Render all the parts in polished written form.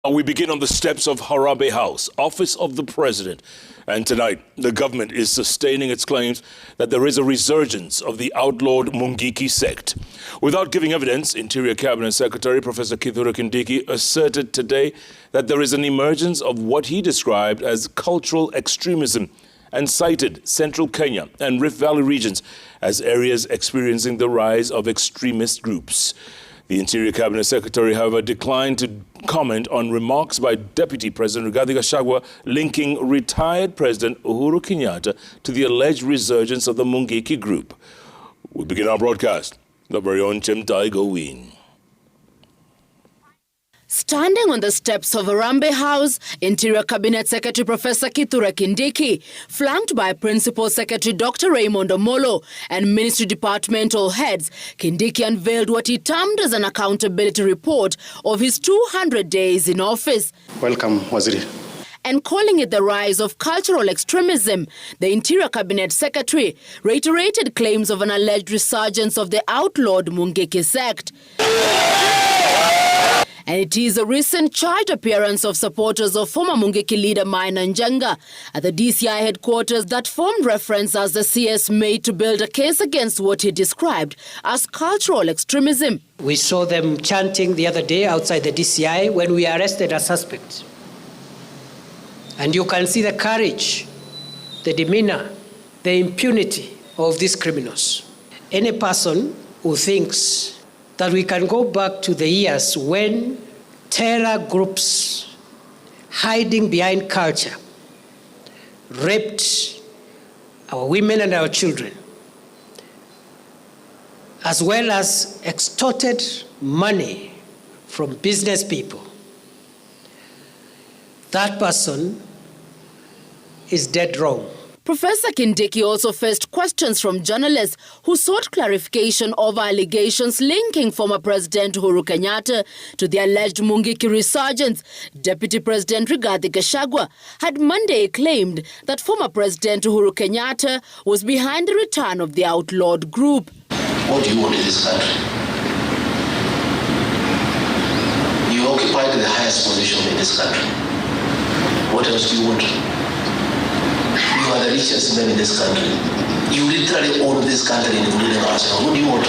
We begin on the steps of Harambee House, Office of the President. And tonight, the government is sustaining its claims that there is a resurgence of the outlawed Mungiki sect. Without giving evidence, Interior Cabinet Secretary Prof Kithure Kindiki asserted today that there is an emergence of what he described as cultural extremism and cited Central Kenya and Rift Valley regions as areas experiencing the rise of extremist groups. The Interior Cabinet Secretary, however, declined to comment on remarks by Deputy President Rigathi Gachagua linking retired President Uhuru Kenyatta to the alleged resurgence of the Mungiki group. We begin our broadcast. The very own Chimtai Gowin. Standing on the steps of Harambee House, Interior Cabinet Secretary Prof Kithure Kindiki, flanked by Principal Secretary Dr. Raymond Omolo and Ministry departmental heads, Kindiki unveiled what he termed as an accountability report of his 200 days in office. Welcome, Waziri. And calling it the rise of cultural extremism, the Interior Cabinet Secretary reiterated claims of an alleged resurgence of the outlawed Mungiki sect. And it is a recent charged appearance of supporters of former Mungiki leader Maina Njenga at the DCI headquarters that formed reference as the CS made to build a case against what he described as cultural extremism. We saw them chanting the other day outside the DCI when we arrested a suspect. And you can see the courage, the demeanor, the impunity of these criminals. Any person who thinks that we can go back to the years when terror groups hiding behind culture raped our women and our children, as well as extorted money from business people. That person is dead wrong. Professor Kindiki also faced questions from journalists who sought clarification over allegations linking former President Uhuru Kenyatta to the alleged Mungiki resurgence. Deputy President Rigathi Gachagua had Monday claimed that former President Uhuru Kenyatta was behind the return of the outlawed group. What do you want in this country? You occupy the highest position in this country. What else do you want? You are the richest man in this country. You literally own this country including ourselves. What do you want?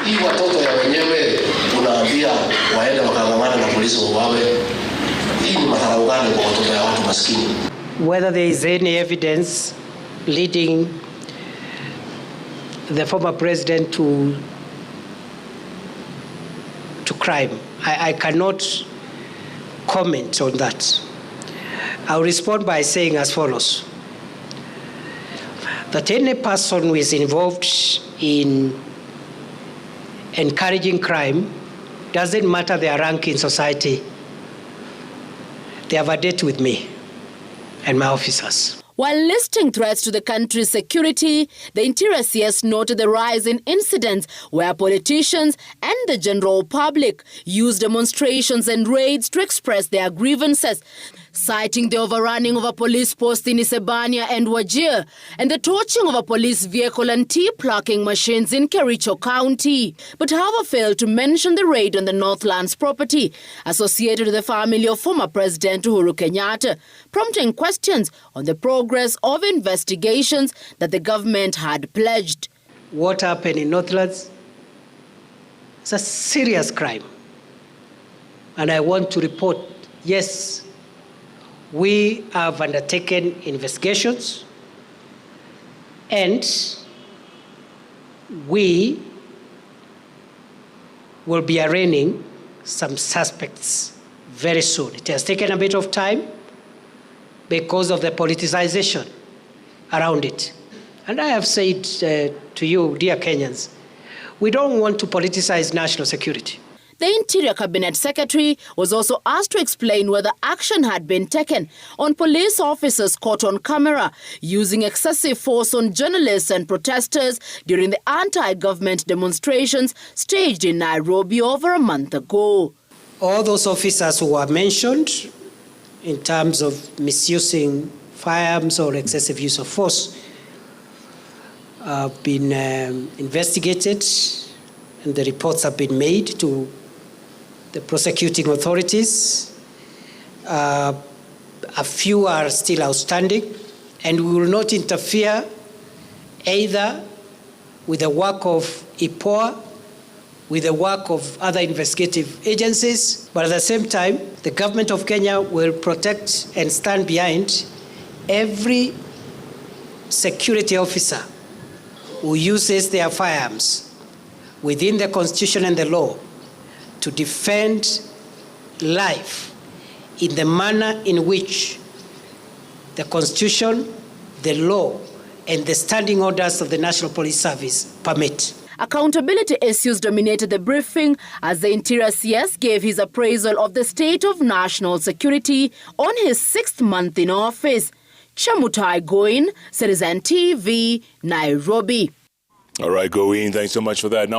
Hii watoto ya wenyewe unaambia waende wakagamana na polisi wawe. Hii ni madharau gani kwa watoto ya watu maskini? Whether there is any evidence leading the former president to crime, I cannot comment on that. I'll respond by saying as follows: that any person who is involved in encouraging crime, doesn't matter their rank in society, they have a debt with me and my officers. While listing threats to the country's security, the Interior CS noted the rise in incidents where politicians and the general public used demonstrations and raids to express their grievances, citing the overrunning of a police post in Isebania and Wajir and the torching of a police vehicle and tea-plucking machines in Kericho County. But however failed to mention the raid on the Northlands property associated with the family of former President Uhuru Kenyatta, prompting questions on the progress of investigations that the government had pledged. What happened in Northlands is a serious crime. And I want to report, yes, we have undertaken investigations and we will be arraigning some suspects very soon. It has taken a bit of time because of the politicization around it. And I have said to you, dear Kenyans, we don't want to politicize national security. The Interior Cabinet Secretary was also asked to explain whether action had been taken on police officers caught on camera using excessive force on journalists and protesters during the anti-government demonstrations staged in Nairobi over a month ago. All those officers who were mentioned in terms of misusing firearms or excessive use of force have been investigated, and the reports have been made to the prosecuting authorities. A few are still outstanding, and we will not interfere either with the work of IPOA, with the work of other investigative agencies, but at the same time, the government of Kenya will protect and stand behind every security officer who uses their firearms within the Constitution and the law to defend life in the manner in which the Constitution, the law, and the standing orders of the National Police Service permit. Accountability issues dominated the briefing as the Interior CS gave his appraisal of the state of national security on his 6th month in office. Chamutai Goin, Citizen TV, Nairobi. All right, Goin, thanks so much for that. Now